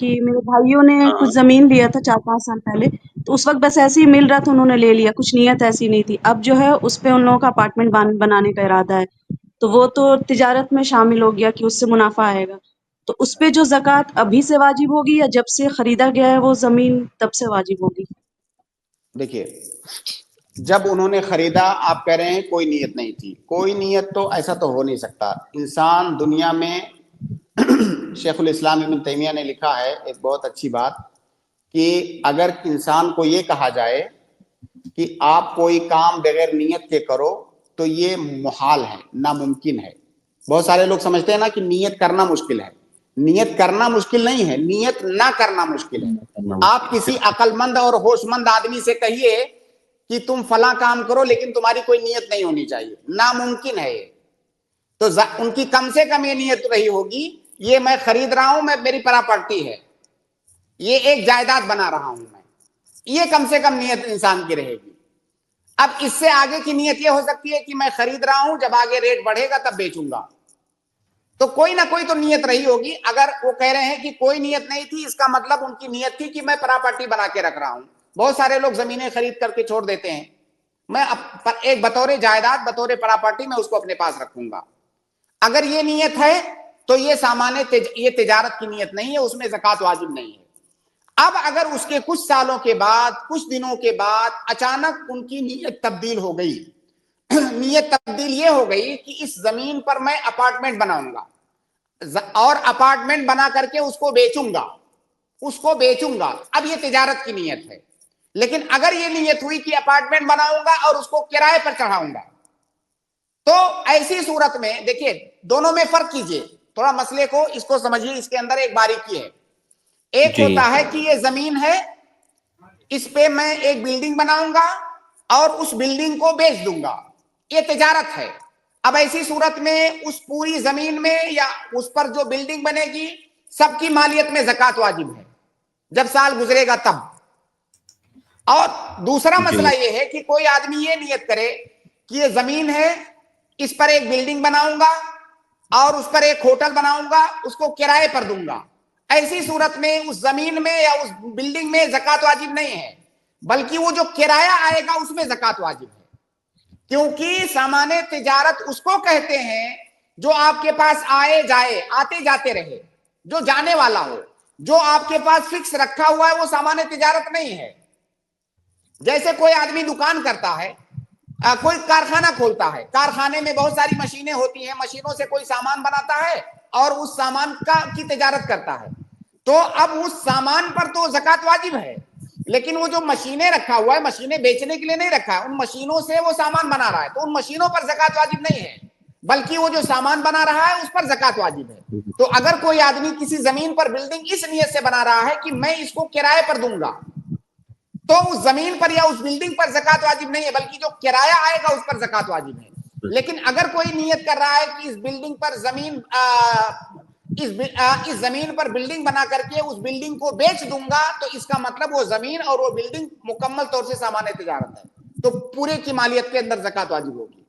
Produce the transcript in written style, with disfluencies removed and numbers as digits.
کہ میرے بھائیوں نے ہاں کچھ زمین لیا تھا 4-5 سال پہلے، تو اس وقت بس ایسے ہی مل رہا تھا، انہوں نے لے لیا، کچھ نیت ایسی نہیں تھی. اب جو ہے اس پہ ان لوگوں کا اپارٹمنٹ بنانے کا ارادہ ہے، تو وہ تو تجارت میں شامل ہو گیا کہ اس سے منافع آئے گا. تو اس پہ جو زکوٰۃ ابھی سے واجب ہوگی یا جب سے خریدا گیا ہے وہ زمین تب سے واجب ہوگی؟ دیکھیے، جب انہوں نے خریدا، آپ کہہ رہے ہیں کوئی نیت نہیں تھی. کوئی نیت تو ایسا تو ہو نہیں سکتا. انسان دنیا میں شیخ الاسلام ابن تیمیہ نے لکھا ہے ایک بہت اچھی بات، کہ اگر انسان کو یہ کہا جائے کہ آپ کوئی کام بغیر نیت کے کرو تو یہ محال ہے، ناممکن ہے. بہت سارے لوگ سمجھتے ہیں نا کہ نیت کرنا مشکل ہے. نیت کرنا مشکل نہیں ہے، نیت نہ کرنا مشکل ہے. آپ کسی عقل مند اور ہوش مند آدمی سے کہیے کہ تم فلاں کام کرو لیکن تمہاری کوئی نیت نہیں ہونی چاہیے، ناممکن ہے یہ. تو ان کی کم سے کم یہ نیت رہی ہوگی، یہ میں خرید رہا ہوں، میری پراپرٹی ہے، یہ ایک جائیداد بنا رہا ہوں میں، یہ کم سے کم نیت انسان کی رہے گی. اب اس سے آگے کی نیت یہ ہو سکتی ہے کہ میں خرید رہا ہوں، جب آگے ریٹ بڑھے گا تب بیچوں گا. تو کوئی نہ کوئی تو نیت رہی ہوگی. اگر وہ کہہ رہے ہیں کہ کوئی نیت نہیں تھی، اس کا مطلب ان کی نیت تھی کہ میں پراپرٹی بنا کے رکھ رہا ہوں. بہت سارے لوگ زمینیں خرید کر کے چھوڑ دیتے ہیں، میں ایک بطور جائیداد، بطور پراپرٹی میں اس کو اپنے پاس رکھوں گا. اگر یہ نیت ہے تو یہ سامان یہ تجارت کی نیت نہیں ہے، اس میں زکوٰۃ واجب نہیں ہے. اب اگر اس کے کچھ سالوں کے بعد، کچھ دنوں کے بعد اچانک ان کی نیت تبدیل ہو گئی، نیت تبدیل یہ ہو گئی کہ اس زمین پر میں اپارٹمنٹ بناؤں گا اور اپارٹمنٹ بنا کر کے اس کو بیچوں گا، اب یہ تجارت کی نیت ہے. لیکن اگر یہ نیت ہوئی کہ اپارٹمنٹ بناؤں گا اور اس کو کرائے پر چڑھاؤں گا، تو ایسی صورت میں دیکھیے دونوں میں فرق کیجئے تھوڑا، مسئلے کو اس کو سمجھیے. اس کے اندر ایک باریکی ہے. ایک جی ہوتا ہے کہ یہ زمین ہے، اس پہ میں ایک بلڈنگ بناؤں گا اور اس بلڈنگ کو بیچ دوں گا، یہ تجارت ہے. اب ایسی صورت میں اس پوری زمین میں یا اس پر جو بلڈنگ بنے گی سب کی مالیت میں زکوٰۃ واجب ہے، جب سال گزرے گا تب. اور دوسرا جی مسئلہ یہ ہے کہ کوئی آدمی یہ نیت کرے کہ یہ زمین ہے، اس پر ایک بلڈنگ بناؤں گا اور اس پر ایک ہوٹل بناؤں گا، اس کو کرائے پر دوں گا. ایسی صورت میں اس زمین میں یا اس بلڈنگ میں زکوٰۃ واجب نہیں ہے، بلکہ وہ جو کرایہ آئے گا اس میں زکوٰۃ واجب ہے. کیونکہ سامان تجارت اس کو کہتے ہیں جو آپ کے پاس آئے جائے، آتے جاتے رہے، جو جانے والا ہو. جو آپ کے پاس فکس رکھا ہوا ہے وہ سامان تجارت نہیں ہے. جیسے کوئی آدمی دکان کرتا ہے، کوئی کارخانہ کھولتا ہے، کارخانے میں بہت ساری مشینیں ہوتی ہیں، مشینوں سے کوئی سامان بناتا ہے اور اس سامان کی تجارت کرتا ہے. تو اب اس سامان پر تو زکوٰۃ واجب ہے، لیکن وہ جو مشینیں رکھا ہوا ہے، مشینیں بیچنے کے لیے نہیں رکھا ہے، ان مشینوں سے وہ سامان بنا رہا ہے، تو ان مشینوں پر زکوٰۃ واجب نہیں ہے، بلکہ وہ جو سامان بنا رہا ہے اس پر زکوٰۃ واجب ہے. تو اگر کوئی آدمی کسی زمین پر بلڈنگ اس نیت سے بنا رہا ہے کہ میں اس کو کرائے پر دوں گا، تو اس زمین پر یا اس بلڈنگ پر زکوٰۃ واجب نہیں ہے، بلکہ جو کرایہ آئے گا اس پر زکوٰۃ واجب ہے. لیکن اگر کوئی نیت کر رہا ہے کہ اس بلڈنگ پر اس زمین پر بلڈنگ بنا کر کے اس بلڈنگ کو بیچ دوں گا، تو اس کا مطلب وہ زمین اور وہ بلڈنگ مکمل طور سے سامان تجارت ہے، تو پورے کی مالیت کے اندر زکوٰۃ واجب ہوگی.